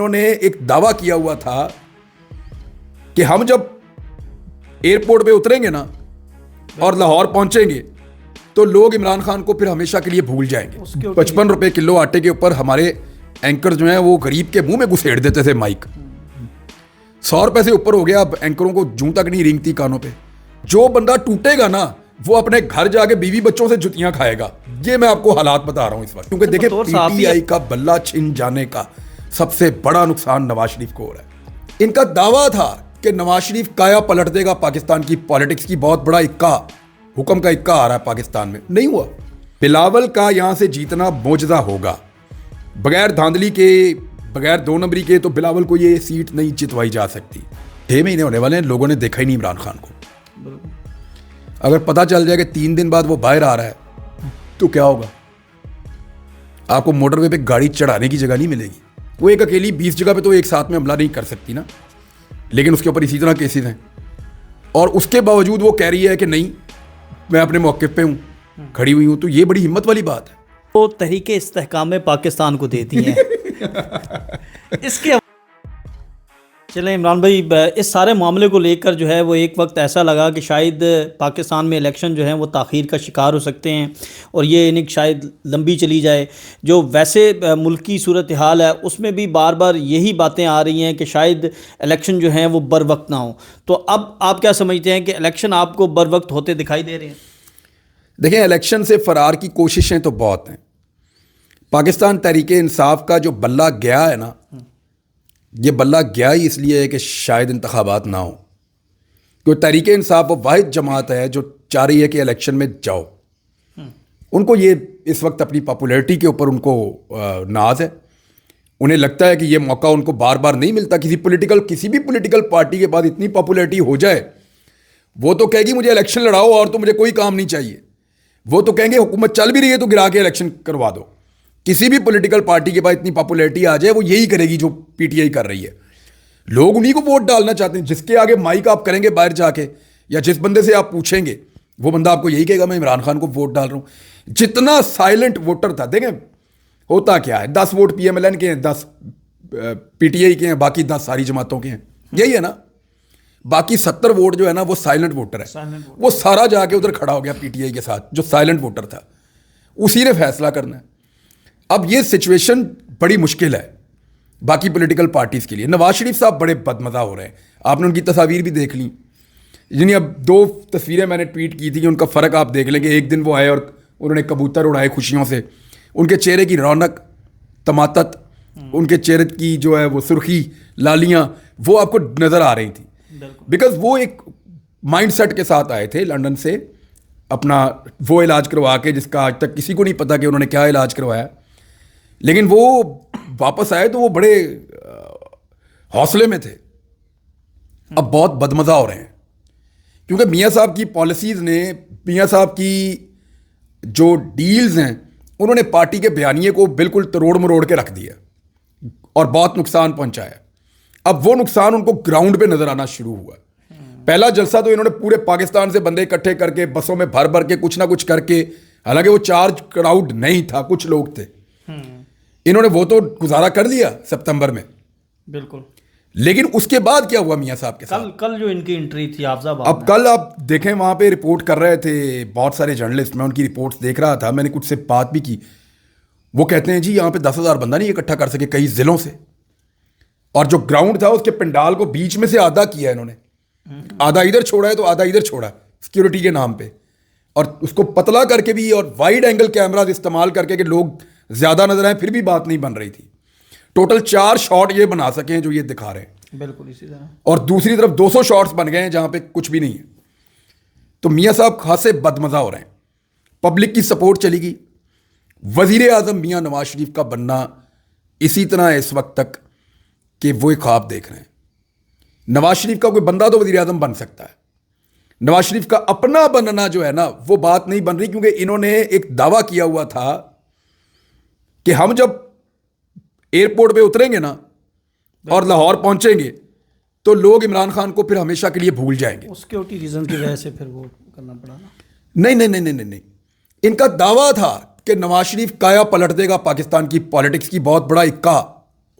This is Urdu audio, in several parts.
انہوں نے ایک دعویٰ کیا ہوا تھا کہ ہم جب ایئرپورٹ پہ اتریں گے نا اور لاہور پہنچیں گے تو لوگ عمران خان کو پھر ہمیشہ کے لیے بھول جائیں گے. 55 روپے کلو آٹے کے اوپر ہمارے اینکر جو ہیں وہ غریب کے منہ میں گھسیڑ دیتے تھے مائک. 100 روپے سے اوپر ہو گیا, اب اینکروں کو جوں تک نہیں رینگتی کانوں پہ. جو بندہ ٹوٹے گا نا وہ اپنے گھر جا کے بیوی بچوں سے جتیاں کھائے گا. یہ میں آپ کو حالات بتا رہا ہوں اس وقت, کیونکہ دیکھیں پی ٹی آئی کا بلہ چھن جانے کا سب سے بڑا نقصان نواز شریف کو ہو رہا ہے. ان کا دعویٰ تھا کہ نواز شریف کایا پلٹ دے گا پاکستان کی پالیٹکس کی, بہت بڑا اکا, حکم کا اکا آ رہا ہے پاکستان میں. نہیں ہوا. بلاول کا یہاں سے جیتنا معجزہ ہوگا. بغیر دھاندلی کے, بغیر 2 نمبری کے تو بلاول کو یہ سیٹ نہیں جتوائی جا سکتی. 6 مہینے ہونے والے ہیں, لوگوں نے دیکھا ہی نہیں عمران خان کو. اگر پتہ چل جائے کہ 3 دن بعد وہ باہر آ رہا ہے تو کیا ہوگا؟ آپ کو موٹر وے پہ گاڑی چڑھانے کی جگہ نہیں ملے گی. وہ ایک اکیلی 20 جگہ پہ تو ایک ساتھ میں حملہ نہیں کر سکتی نا, لیکن اس کے اوپر اسی طرح کیسز ہیں. اور اس کے باوجود وہ کہہ رہی ہے کہ نہیں میں اپنے موقف پہ ہوں, کھڑی ہوئی ہوں. تو یہ بڑی ہمت والی بات ہے. وہ تحریک استحکام پاکستان کو دیتی ہیں. اس کے چلیں عمران بھائی, اس سارے معاملے کو لے کر جو ہے وہ ایک وقت ایسا لگا کہ شاید پاکستان میں الیکشن جو ہیں وہ تاخیر کا شکار ہو سکتے ہیں اور یہ انہیں شاید لمبی چلی جائے. جو ویسے ملکی صورتحال ہے اس میں بھی بار بار یہی باتیں آ رہی ہیں کہ شاید الیکشن جو ہیں وہ بر وقت نہ ہوں. تو اب آپ کیا سمجھتے ہیں کہ الیکشن آپ کو بر وقت ہوتے دکھائی دے رہے ہیں؟ دیکھیں, الیکشن سے فرار کی کوششیں تو بہت ہیں. پاکستان تحریک انصاف کا جو بلہ گیا ہے نا, یہ بلہ گیا ہی اس لیے ہے کہ شاید انتخابات نہ ہوں. کیونکہ تحریک انصاف وہ واحد جماعت ہے جو چاہ رہی ہے کہ الیکشن میں جاؤ. ان کو یہ اس وقت اپنی پاپولیرٹی کے اوپر ان کو ناز ہے. انہیں لگتا ہے کہ یہ موقع ان کو بار بار نہیں ملتا. کسی بھی پولیٹیکل پارٹی کے بعد اتنی پاپولیرٹی ہو جائے, وہ تو کہے گی مجھے الیکشن لڑاؤ اور تو مجھے کوئی کام نہیں چاہیے. وہ تو کہیں گے حکومت چل بھی رہی ہے تو گرا کے الیکشن کروا دو. کسی بھی پولیٹیکل پارٹی کے بعد اتنی پاپولیرٹی آ جائے وہ یہی کرے گی جو پی ٹی آئی کر رہی ہے. لوگ انہی کو ووٹ ڈالنا چاہتے ہیں. جس کے آگے مائک آپ کریں گے باہر جا کے, یا جس بندے سے آپ پوچھیں گے, وہ بندہ آپ کو یہی کہے گا میں عمران خان کو ووٹ ڈال رہا ہوں. جتنا سائلنٹ ووٹر تھا, دیکھیں ہوتا کیا ہے, 10 vote P M L N کے ہیں, 10 پی ٹی آئی کے ہیں, باقی 10 ساری جماعتوں کے ہیں. یہی ہے نا. باقی 70 ووٹ جو ہے نا وہ سائلنٹ ووٹر ہے. وہ سارا جا کے ادھر کھڑا ہو گیا پی ٹی آئی کے ساتھ. جو سائلنٹ ووٹر تھا اسی نے فیصلہ کرنا ہے. اب یہ سچویشن بڑی مشکل ہے باقی پولیٹیکل پارٹیز کے لیے. نواز شریف صاحب بڑے بدمزہ ہو رہے ہیں. آپ نے ان کی تصاویر بھی دیکھ لیں. یعنی اب 2 تصویریں میں نے ٹویٹ کی تھی کہ ان کا فرق آپ دیکھ لیں کہ ایک دن وہ آئے اور انہوں نے کبوتر اڑائے خوشیوں سے. ان کے چہرے کی رونق, تماتت, ان کے چہرے کی جو ہے وہ سرخی, لالیاں, وہ آپ کو نظر آ رہی تھیں. بیکاز وہ ایک مائنڈ سیٹ کے ساتھ آئے تھے لنڈن سے اپنا وہ علاج کروا کے جس کا آج تک کسی کو نہیں پتا کہ انہوں نے کیا علاج کروایا. لیکن وہ واپس آئے تو وہ بڑے حوصلے میں تھے. اب بہت بدمزہ ہو رہے ہیں کیونکہ میاں صاحب کی پالیسیز نے, میاں صاحب کی جو ڈیلز ہیں, انہوں نے پارٹی کے بیانیے کو بالکل تروڑ مروڑ کے رکھ دیا اور بہت نقصان پہنچایا. اب وہ نقصان ان کو گراؤنڈ پہ نظر آنا شروع ہوا. پہلا جلسہ تو انہوں نے پورے پاکستان سے بندے اکٹھے کر کے بسوں میں بھر بھر کے کچھ نہ کچھ کر کے, حالانکہ وہ چارج کراؤڈ نہیں تھا, کچھ لوگ تھے, انہوں نے وہ تو گزارا کر دیا سپتمبر میں. بالکل. لیکن اس کے بعد کیا ہوا میاں صاحب کے ساتھ؟ کل جو ان کی انٹری تھی حافظ آباد, اب کل آپ دیکھیں وہاں پہ رپورٹ کر رہے تھے بہت سارے جرنلسٹ, میں ان کی رپورٹس دیکھ رہا تھا, میں نے کچھ سے بات بھی کی. وہ کہتے ہیں جی یہاں پہ 10,000 بندہ نہیں اکٹھا کر سکے کئی ضلعوں سے, اور جو گراؤنڈ تھا اس کے پنڈال کو بیچ میں سے آدھا کیا انہوں نے. آدھا ادھر چھوڑا ہے تو آدھا ادھر چھوڑا سیکورٹی کے نام پہ, اور اس کو پتلا کر کے بھی اور وائڈ اینگل کیمراز استعمال کر کے کہ لوگ زیادہ نظر آئیں, پھر بھی بات نہیں بن رہی تھی. ٹوٹل 4 شاٹ یہ بنا سکے ہیں جو یہ دکھا رہے ہیں. بالکل اسی طرح. اور دوسری طرف 200 شاٹس بن گئے ہیں جہاں پہ کچھ بھی نہیں ہے. تو میاں صاحب خاصے بدمزہ ہو رہے ہیں. پبلک کی سپورٹ چلی گئی. وزیر اعظم میاں نواز شریف کا بننا اسی طرح ہے اس وقت تک کہ وہ ایک خواب دیکھ رہے ہیں. نواز شریف کا کوئی بندہ تو وزیر اعظم بن سکتا ہے, نواز شریف کا اپنا بننا جو ہے نا وہ بات نہیں بن رہی. کیونکہ انہوں نے ایک دعویٰ کیا ہوا تھا کہ ہم جب ایئرپورٹ پہ اتریں گے نا اور لاہور پہنچیں گے تو لوگ عمران خان کو پھر ہمیشہ کے لیے بھول جائیں گے. سیکورٹی ریزن کی وجہ سے پھر وہ کرنا پڑا نا. نہیں. ان کا دعویٰ تھا کہ نواز شریف کایا پلٹ دے گا پاکستان کی پالیٹکس کی, بہت بڑا اکا,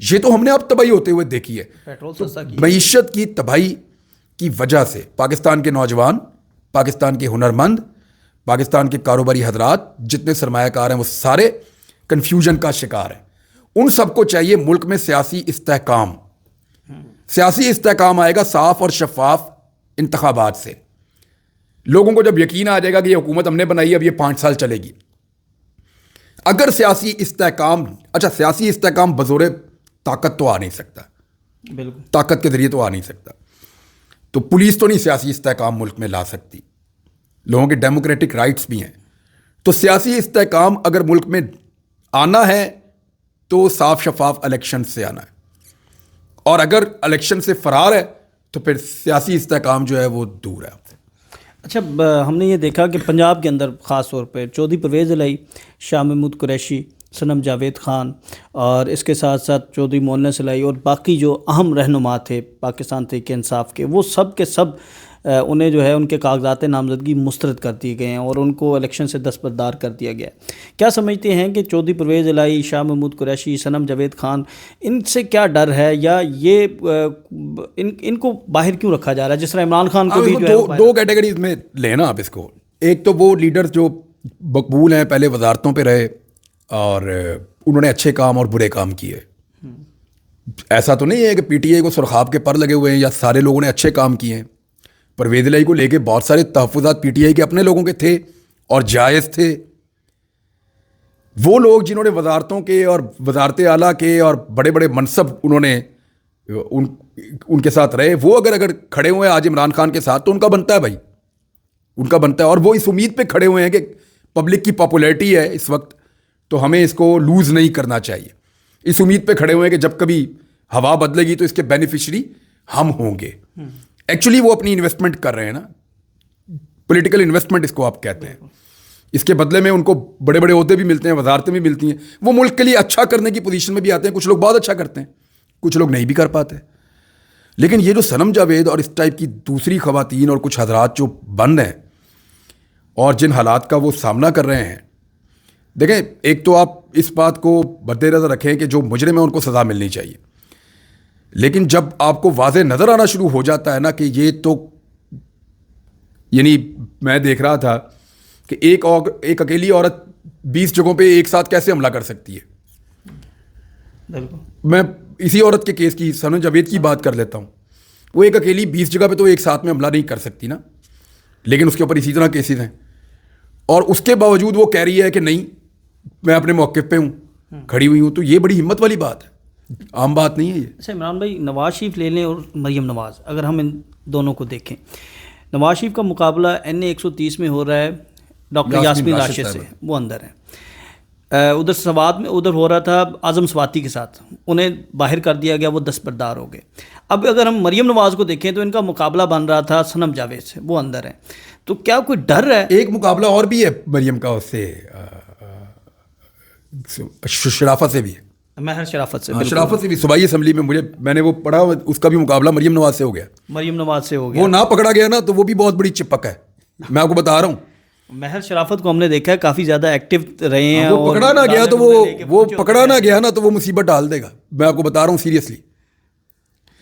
یہ تو ہم نے اب تباہی ہوتے ہوئے دیکھی ہے. پیٹرول سستا کی معیشت کی تباہی کی وجہ سے پاکستان کے نوجوان، پاکستان کے ہنرمند، پاکستان کے کاروباری حضرات جتنے سرمایہ کار ہیں وہ سارے کنفیوژن کا شکار ہیں. ان سب کو چاہیے ملک میں سیاسی استحکام. سیاسی استحکام آئے گا صاف اور شفاف انتخابات سے. لوگوں کو جب یقین آ جائے گا کہ یہ حکومت ہم نے بنائی ہے، اب یہ 5 سال چلے گی. اگر سیاسی استحکام، اچھا سیاسی استحکام بزور طاقت تو آ نہیں سکتا، بالکل طاقت کے ذریعے تو آ نہیں سکتا. تو پولیس تو نہیں سیاسی استحکام ملک میں لا سکتی. لوگوں کے ڈیموکریٹک رائٹس بھی ہیں. تو سیاسی استحکام اگر ملک میں آنا ہے تو صاف شفاف الیکشن سے آنا ہے. اور اگر الیکشن سے فرار ہے تو پھر سیاسی استحکام جو ہے وہ دور ہے آپ سے. اچھا ہم نے یہ دیکھا کہ پنجاب کے اندر خاص طور پہ چودھری پرویز الہی، شاہ محمود قریشی، صنم جاوید خان اور اس کے ساتھ ساتھ چودھری مونس الہی اور باقی جو اہم رہنما تھے پاکستان تحریک انصاف کے، وہ سب کے سب انہیں جو ہے ان کے کاغذات نامزدگی مسترد کر دیے گئے ہیں اور ان کو الیکشن سے دستبردار کر دیا گیا. کیا سمجھتے ہیں کہ چودھری پرویز الہی، شاہ محمود قریشی، صنم جاوید خان، ان سے کیا ڈر ہے یا یہ ان کو باہر کیوں رکھا جا رہا ہے؟ جس طرح عمران خان کو بھی جو ہے دو کیٹیگریز میں لینا آپ اس کو. ایک تو وہ لیڈرز جو مقبول ہیں، پہلے وزارتوں پہ رہے اور انہوں نے اچھے کام اور برے کام کیے. ایسا تو نہیں ہے کہ پی ٹی آئی کو سرخاب کے پر لگے ہوئے ہیں یا سارے لوگوں نے اچھے کام کیے ہیں. پرویز الہی کو لے کے بہت سارے تحفظات پی ٹی آئی کے اپنے لوگوں کے تھے اور جائز تھے. وہ لوگ جنہوں نے وزارتوں کے اور وزارت اعلیٰ کے اور بڑے بڑے منصب انہوں نے ان کے ساتھ رہے، وہ اگر کھڑے ہوئے ہیں آج عمران خان کے ساتھ تو ان کا بنتا ہے بھائی، ان کا بنتا ہے. اور وہ اس امید پہ کھڑے ہوئے ہیں کہ پبلک کی پاپولیرٹی ہے اس وقت تو ہمیں اس کو لوز نہیں کرنا چاہیے. اس امید پہ کھڑے ہوئے ہیں کہ جب کبھی ہوا بدلے گی تو اس کے بینیفیشری ہم ہوں گے. ایکچولی وہ اپنی انویسٹمنٹ کر رہے ہیں نا، پولیٹیکل انویسٹمنٹ اس کو آپ کہتے ہیں. اس کے بدلے میں ان کو بڑے بڑے عہدے بھی ملتے ہیں، وزارتیں بھی ملتی ہیں. وہ ملک کے لیے اچھا کرنے کی پوزیشن میں بھی آتے ہیں. کچھ لوگ بہت اچھا کرتے ہیں، کچھ لوگ نہیں بھی کر پاتے. لیکن یہ جو صنم جاوید اور اس ٹائپ کی دوسری خواتین اور کچھ حضرات جو بند ہیں اور جن حالات کا وہ سامنا کر رہے ہیں، دیکھیں ایک تو آپ اس بات کو مد نظر رکھیں کہ جو مجرم ہیں ان کو سزا ملنی چاہیے. لیکن جب آپ کو واضح نظر آنا شروع ہو جاتا ہے نا کہ یہ تو، یعنی میں دیکھ رہا تھا کہ ایک اکیلی عورت 20 جگہوں پہ ایک ساتھ کیسے حملہ کر سکتی ہے. میں اسی عورت کے کیس کی، صنم جاوید کی بات کر لیتا ہوں. وہ ایک اکیلی 20 جگہ پہ تو ایک ساتھ میں حملہ نہیں کر سکتی نا، لیکن اس کے اوپر اسی طرح کیسز ہیں اور اس کے باوجود وہ کہہ رہی ہے کہ نہیں میں اپنے موقف پہ ہوں، کھڑی ہوئی ہوں. تو یہ بڑی ہمت والی بات ہے، عام بات نہیں ہے یہ. اچھا عمران بھائی، نواز شریف لے لیں اور مریم نواز، اگر ہم ان دونوں کو دیکھیں، نواز شریف کا مقابلہ NA 130 میں ہو رہا ہے ڈاکٹر یاسمین راشد سے، وہ اندر ہیں. ادھر سوات میں ادھر ہو رہا تھا اعظم سواتی کے ساتھ، انہیں باہر کر دیا گیا، وہ دستبردار ہو گئے. اب اگر ہم مریم نواز کو دیکھیں تو ان کا مقابلہ بن رہا تھا صنم جاوید سے، وہ اندر ہیں. تو کیا کوئی ڈر ہے؟ ایک مقابلہ اور بھی ہے مریم کا، اس سے شرافت سے بھی ہے، مہر شرافت سے. شرافت سے بھی صوبائی اسمبلی میں میں نے وہ پڑھا، اس کا بھی مقابلہ مریم نواز سے ہو گیا. مریم نواز سے ہو گیا. وہ نہ پکڑا گیا نا تو وہ بھی بہت بڑی چپک ہے، میں آپ کو بتا رہا ہوں. مہر شرافت کو ہم نے دیکھا ہے کافی زیادہ ایکٹیو رہے ہیں. وہ پکڑا نہ گیا تو وہ پکڑا نہ گیا نا تو وہ مصیبت ڈال دے گا، میں آپ کو بتا رہا ہوں سیریسلی.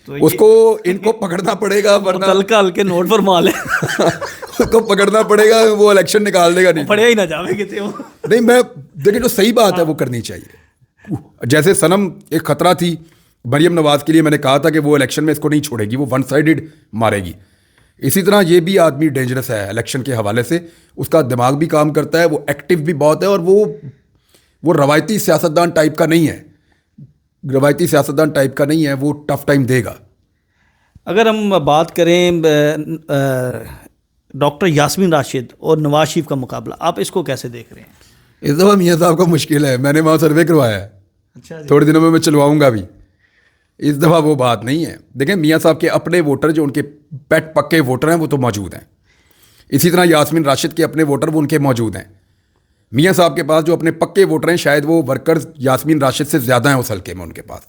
اس کو ان کو پکڑنا پڑے گا ورنہ ہلکا ہلکے نوٹ پر مال ہے. اس کو پکڑنا پڑے گا، وہ الیکشن نکال دے گا. نہیں پڑے ہی نہ جاوے کتے وہ. نہیں، میں دیکھیں جو صحیح بات ہے وہ کرنی چاہیے. جیسے صنم ایک خطرہ تھی مریم نواز کے لیے، میں نے کہا تھا کہ وہ الیکشن میں اس کو نہیں چھوڑے گی، وہ ون سائیڈڈ مارے گی. اسی طرح یہ بھی آدمی ڈینجرس ہے الیکشن کے حوالے سے. اس کا دماغ بھی کام کرتا ہے، وہ ایکٹیو بھی بہت ہے اور وہ روایتی سیاستدان ٹائپ کا نہیں ہے، روایتی سیاستدان ٹائپ کا نہیں ہے. وہ ٹف ٹائم دے گا. اگر ہم بات کریں ڈاکٹر یاسمین راشد اور نواز شریف کا مقابلہ، آپ اس کو کیسے دیکھ رہے ہیں؟ اس دفعہ میاں صاحب کا مشکل ہے، میں نے وہاں سروے کروایا ہے. اچھا، تھوڑے دنوں میں چلواؤں گا بھی. اس دفعہ وہ بات نہیں ہے. دیکھیں میاں صاحب کے اپنے ووٹر جو ان کے پیٹ پکے ووٹر ہیں وہ تو موجود ہیں. اسی طرح یاسمین راشد کے اپنے ووٹر وہ ان کے موجود ہیں. میاں صاحب کے پاس جو اپنے پکے ووٹر ہیں شاید وہ ورکرز یاسمین راشد سے زیادہ ہیں اس حلقے میں ان کے پاس.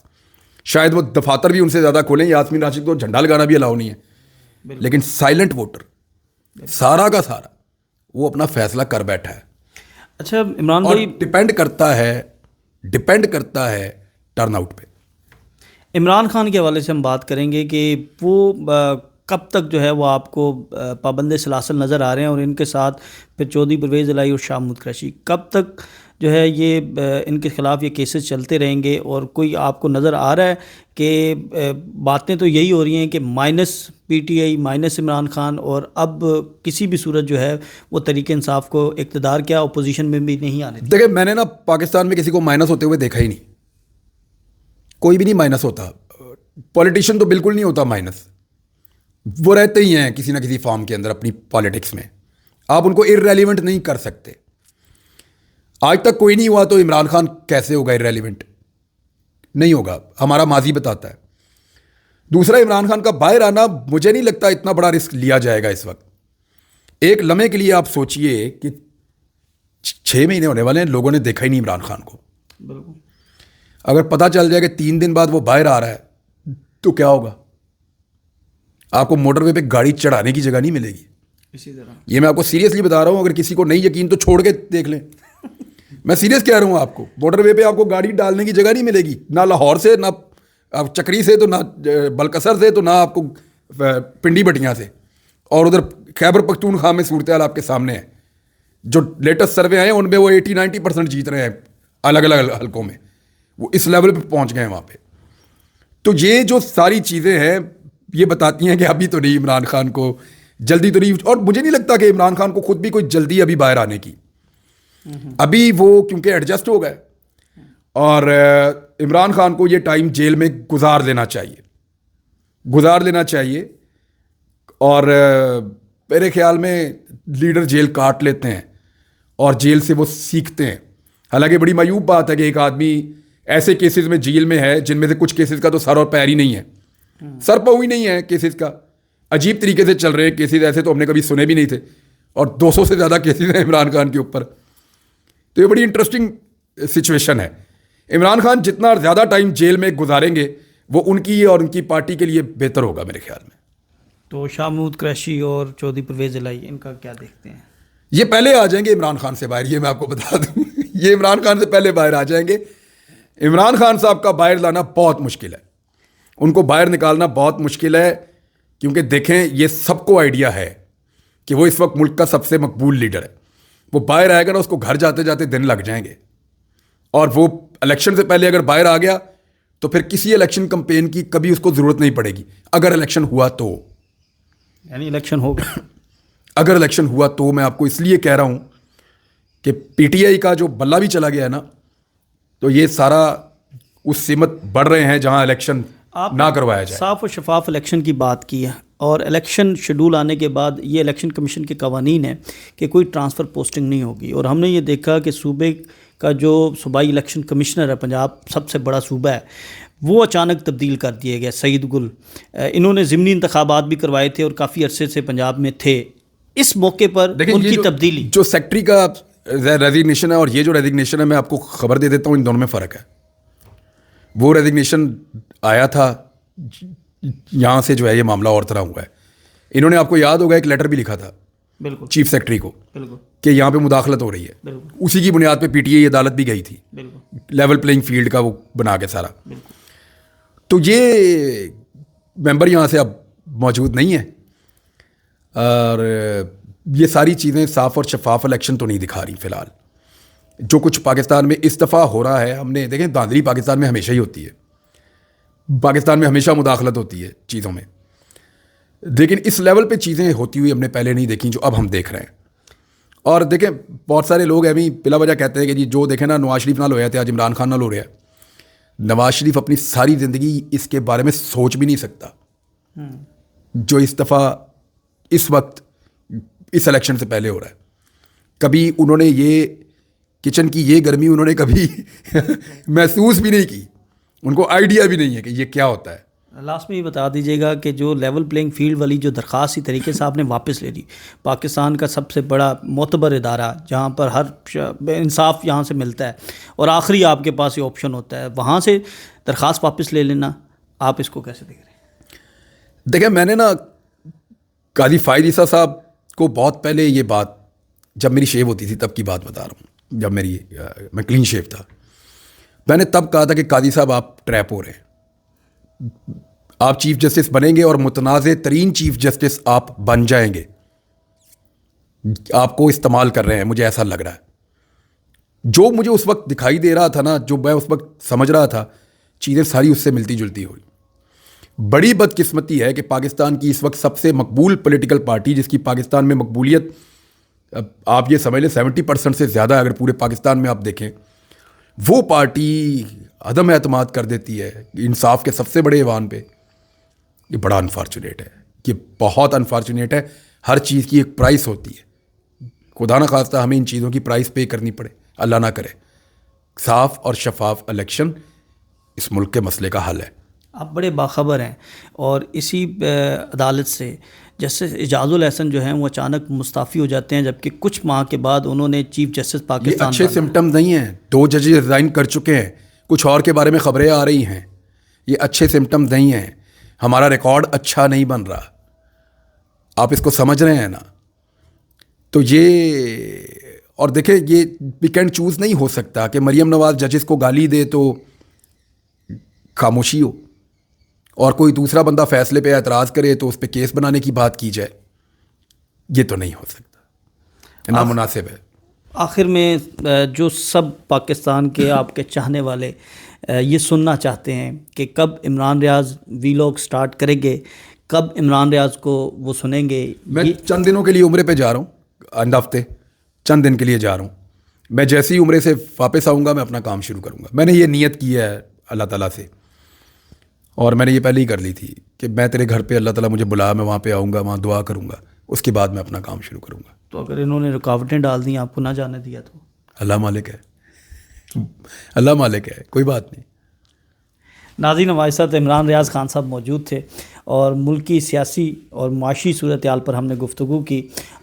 شاید وہ دفاتر بھی ان سے زیادہ کھولیں. یاسمین راشد کو جھنڈا لگانا بھی الاؤ نہیں ہے، لیکن سائلنٹ ووٹر سارا کا سارا وہ اپنا فیصلہ کر بیٹھا ہے. اچھا عمران بھائی، ڈپینڈ کرتا ہے ٹرن آؤٹ پہ. عمران خان کے حوالے سے ہم بات کریں گے کہ وہ کب تک جو ہے وہ آپ کو پابند سلاسل نظر آ رہے ہیں، اور ان کے ساتھ پھر چودھری پرویز الہی اور شاہ محمود قریشی، کب تک جو ہے یہ ان کے خلاف یہ کیسز چلتے رہیں گے؟ اور کوئی آپ کو نظر آ رہا ہے کہ باتیں تو یہی ہو رہی ہیں کہ minus P T I minus Imran Khan, اور اب کسی بھی صورت جو ہے وہ تحریک انصاف کو اقتدار کیا اپوزیشن میں بھی نہیں آنے دی؟ دیکھیں میں نے نا پاکستان میں کسی کو مائنس ہوتے ہوئے دیکھا ہی نہیں، کوئی بھی نہیں مائنس ہوتا، پولیٹیشین تو بالکل نہیں ہوتا مائنس، وہ رہتے ہی ہیں کسی نہ کسی فارم کے اندر اپنی پالیٹکس میں، آپ ان کو ارریلیونٹ نہیں کر سکتے۔ آج تک کوئی نہیں ہوا تو عمران خان کیسے ہوگا ارریلیونٹ؟ نہیں ہوگا، ہمارا ماضی بتاتا ہے۔ دوسرا، عمران خان کا باہر آنا مجھے نہیں لگتا اتنا بڑا رسک لیا جائے گا اس وقت۔ ایک لمحے کے لیے آپ سوچئے کہ 6 مہینے ہونے والے ہیں، لوگوں نے دیکھا ہی نہیں عمران خان کو۔ بالکل، اگر پتہ چل جائے کہ 3 دن بعد وہ باہر آ رہا ہے تو کیا ہوگا؟ آپ کو موٹر وے پہ گاڑی چڑھانے کی جگہ نہیں ملے گی۔ اسی طرح یہ میں آپ کو سیریسلی بتا رہا ہوں، اگر کسی کو نہیں یقین تو چھوڑ کے دیکھ لیں، میں سیریس کہہ رہا ہوں آپ کو، موٹر وے پہ آپ کو گاڑی ڈالنے کی جگہ نہیں ملے گی، نہ لاہور سے، نہ چکری سے، تو نہ بلکسر سے، تو نہ آپ کو پنڈی بٹیاں سے، اور ادھر خیبر پختونخوا میں صورتحال آپ کے سامنے ہے۔ جو لیٹسٹ سروے آئے ہیں ان میں وہ 80-90% جیت رہے ہیں الگ الگ حلقوں میں، وہ اس لیول پہ پہنچ گئے ہیں وہاں پہ۔ تو یہ جو ساری چیزیں ہیں یہ بتاتی ہیں کہ ابھی تو نہیں، عمران خان کو جلدی تو نہیں، اور مجھے نہیں لگتا کہ عمران خان کو خود بھی کوئی جلدی ابھی باہر آنے کی، ابھی وہ کیونکہ ایڈجسٹ ہو گئے، اور عمران خان کو یہ ٹائم جیل میں گزار لینا چاہیے، اور میرے خیال میں لیڈر جیل کاٹ لیتے ہیں اور جیل سے وہ سیکھتے ہیں۔ حالانکہ بڑی معیوب بات ہے کہ ایک آدمی ایسے کیسز میں جیل میں ہے جن میں سے کچھ کیسز کا تو سر اور پیر ہی نہیں ہے، سر پاؤں ہی نہیں ہے کیسز کا، عجیب طریقے سے چل رہے ہیں کیسز، ایسے تو ہم نے کبھی سنے بھی نہیں تھے، اور 200 سے زیادہ کیسز ہیں عمران خان کے اوپر۔ تو یہ بڑی انٹرسٹنگ سچویشن ہے۔ عمران خان جتنا زیادہ ٹائم جیل میں گزاریں گے وہ ان کی اور ان کی پارٹی کے لیے بہتر ہوگا میرے خیال میں۔ تو شاہ محمود قریشی اور چودھری پرویز الہی، ان کا کیا دیکھتے ہیں؟ یہ پہلے آ جائیں گے عمران خان سے باہر، یہ میں آپ کو بتا دوں، یہ عمران خان سے پہلے باہر آ جائیں گے۔ عمران خان صاحب کا باہر لانا بہت مشکل ہے، ان کو باہر نکالنا بہت مشکل ہے، کیونکہ دیکھیں یہ سب کو آئیڈیا ہے کہ وہ اس وقت ملک کا سب سے مقبول لیڈر ہے، وہ باہر آئے گا نا اس کو گھر جاتے جاتے دن لگ جائیں گے، اور وہ الیکشن سے پہلے اگر باہر آ گیا تو پھر کسی الیکشن کمپین کی کبھی اس کو ضرورت نہیں پڑے گی، اگر الیکشن ہوا تو، یعنی الیکشن ہوگا، اگر الیکشن ہوا تو۔ میں آپ کو اس لیے کہہ رہا ہوں کہ پی ٹی آئی کا جو بلہ بھی چلا گیا ہے نا، تو یہ سارا اس سمت بڑھ رہے ہیں جہاں الیکشن نہ کروایا جائے۔ صاف و شفاف الیکشن کی بات کی ہے، اور الیکشن شیڈول آنے کے بعد یہ الیکشن کمیشن کے قوانین ہیں کہ کوئی ٹرانسفر پوسٹنگ نہیں ہوگی، اور ہم نے یہ دیکھا کہ صوبے کا جو صوبائی الیکشن کمشنر ہے، پنجاب سب سے بڑا صوبہ ہے، وہ اچانک تبدیل کر دیے گئے۔ سعید گل، انہوں نے ضمنی انتخابات بھی کروائے تھے اور کافی عرصے سے پنجاب میں تھے، اس موقع پر ان کی تبدیلی، جو سیکٹری کا ریزگنیشن ہے اور یہ جو ریزگنیشن ہے، میں آپ کو خبر دے دیتا ہوں، ان دونوں میں فرق ہے۔ وہ ریزگنیشن آیا تھا یہاں سے، جو ہے یہ معاملہ اور طرح ہوا ہے۔ انہوں نے، آپ کو یاد ہوگا، ایک لیٹر بھی لکھا تھا بالکل چیف سیکرٹری کو، بالکل کہ یہاں پہ مداخلت ہو رہی ہے، بالکل اسی کی بنیاد پہ پی ٹی آئی عدالت بھی گئی تھی، بالکل لیول پلینگ فیلڈ کا وہ بنا کے سارا۔ بالکل۔ تو یہ ممبر یہاں سے اب موجود نہیں ہے، اور یہ ساری چیزیں صاف اور شفاف الیکشن تو نہیں دکھا رہی فی الحال۔ جو کچھ پاکستان میں اس دفعہ ہو رہا ہے، ہم نے دیکھیں دھاندلی پاکستان میں ہمیشہ ہی ہوتی ہے، پاکستان میں ہمیشہ مداخلت ہوتی ہے چیزوں میں، لیکن اس لیول پہ چیزیں ہوتی ہوئی ہم نے پہلے نہیں دیکھیں جو اب ہم دیکھ رہے ہیں۔ اور دیکھیں بہت سارے لوگ ابھی بلا وجہ کہتے ہیں کہ جی جو دیکھیں نا نواز شریف نال ہویا تھے، آج عمران خان نال ہو رہا ہے۔ نواز شریف اپنی ساری زندگی اس کے بارے میں سوچ بھی نہیں سکتا جو اس دفعہ اس وقت اس الیکشن سے پہلے ہو رہا ہے۔ کبھی انہوں نے یہ کچن کی یہ گرمی انہوں نے کبھی محسوس بھی نہیں کی، ان کو آئیڈیا بھی نہیں ہے کہ یہ کیا ہوتا ہے۔ لاسٹ میں یہ بتا دیجیے گا کہ جو لیول پلینگ فیلڈ والی جو درخواست ہی طریقے سے آپ نے واپس لے لی، پاکستان کا سب سے بڑا معتبر ادارہ جہاں پر ہر انصاف یہاں سے ملتا ہے، اور آخری آپ کے پاس یہ آپشن ہوتا ہے، وہاں سے درخواست واپس لے لینا، آپ اس کو کیسے دیکھ رہے ہیں؟ دیکھیں میں نے نا قاضی فائد عیسیٰ صاحب کو بہت پہلے یہ بات، جب میری شیو ہوتی تھی تب کی بات بتا رہا ہوں، جب میں کلین شیو تھا، میں نے تب کہا تھا کہ قاضی صاحب آپ ٹریپ ہو رہے ہیں، آپ چیف جسٹس بنیں گے اور متنازع ترین چیف جسٹس آپ بن جائیں گے. آپ کو استعمال کر رہے ہیں, مجھے ایسا لگ رہا ہے. جو مجھے اس وقت دکھائی دے رہا تھا نا, جو میں اس وقت سمجھ رہا تھا, چیزیں ساری اس سے ملتی جلتی ہوئی. بڑی بدقسمتی ہے کہ پاکستان کی اس وقت سب سے مقبول پولیٹیکل پارٹی, جس کی پاکستان میں مقبولیت آپ یہ سمجھ لیں 70% سے زیادہ اگر پورے پاکستان میں آپ دیکھیں, وہ پارٹی عدم اعتماد کر دیتی ہے انصاف کے سب سے بڑے ایوان پہ. یہ بڑا انفارچونیٹ ہے, یہ بہت انفارچونیٹ ہے. ہر چیز کی ایک پرائس ہوتی ہے, خدا نہ خواستہ ہمیں ان چیزوں کی پرائس پے کرنی پڑے, اللہ نہ کرے. صاف اور شفاف الیکشن اس ملک کے مسئلے کا حل ہے. آپ بڑے باخبر ہیں, اور اسی عدالت سے جسٹس اعجاز الاحسن جو ہیں وہ اچانک مستعفی ہو جاتے ہیں, جبکہ کچھ ماہ کے بعد انہوں نے چیف جسٹس پاکستان. یہ اچھے سمٹمز نہیں ہیں. 2 ججز ریزائن کر چکے ہیں, کچھ اور کے بارے میں خبریں آ رہی ہیں. یہ اچھے سمٹمز نہیں ہیں. ہمارا ریکارڈ اچھا نہیں بن رہا, آپ اس کو سمجھ رہے ہیں نا. تو یہ, اور دیکھیں یہ پک اینڈ چوز نہیں ہو سکتا کہ مریم نواز ججز کو گالی دے تو خاموشی ہو, اور کوئی دوسرا بندہ فیصلے پہ اعتراض کرے تو اس پہ کیس بنانے کی بات کی جائے. یہ تو نہیں ہو سکتا, نامناسب ہے. آخر میں جو سب پاکستان کے آپ کے چاہنے والے یہ سننا چاہتے ہیں کہ کب عمران ریاض ویلاگ سٹارٹ کریں گے, کب عمران ریاض کو وہ سنیں گے. میں چند دنوں کے لیے عمرے پہ جا رہا ہوں, آئندہ ہفتے چند دن کے لیے جا رہا ہوں. میں جیسے ہی عمرے سے واپس آؤں گا میں اپنا کام شروع کروں گا. میں نے یہ نیت کی ہے اللہ تعالیٰ سے, اور میں نے یہ پہلے ہی کر لی تھی کہ میں تیرے گھر پہ اللہ تعالیٰ مجھے بلا, میں وہاں پہ آؤں گا, وہاں دعا کروں گا, اس کے بعد میں اپنا کام شروع کروں گا. تو اگر انہوں نے رکاوٹیں ڈال دیں, آپ کو نہ جانے دیا تو اللہ مالک ہے, اللہ مالک ہے, کوئی بات نہیں. ناظرین, ہمارے ساتھ عمران ریاض خان صاحب موجود تھے, اور ملکی سیاسی اور معاشی صورتحال پر ہم نے گفتگو کی.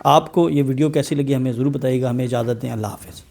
آپ کو یہ ویڈیو کیسی لگی ہمیں ضرور بتائیے گا. ہمیں اجازت دیں, اللہ حافظ.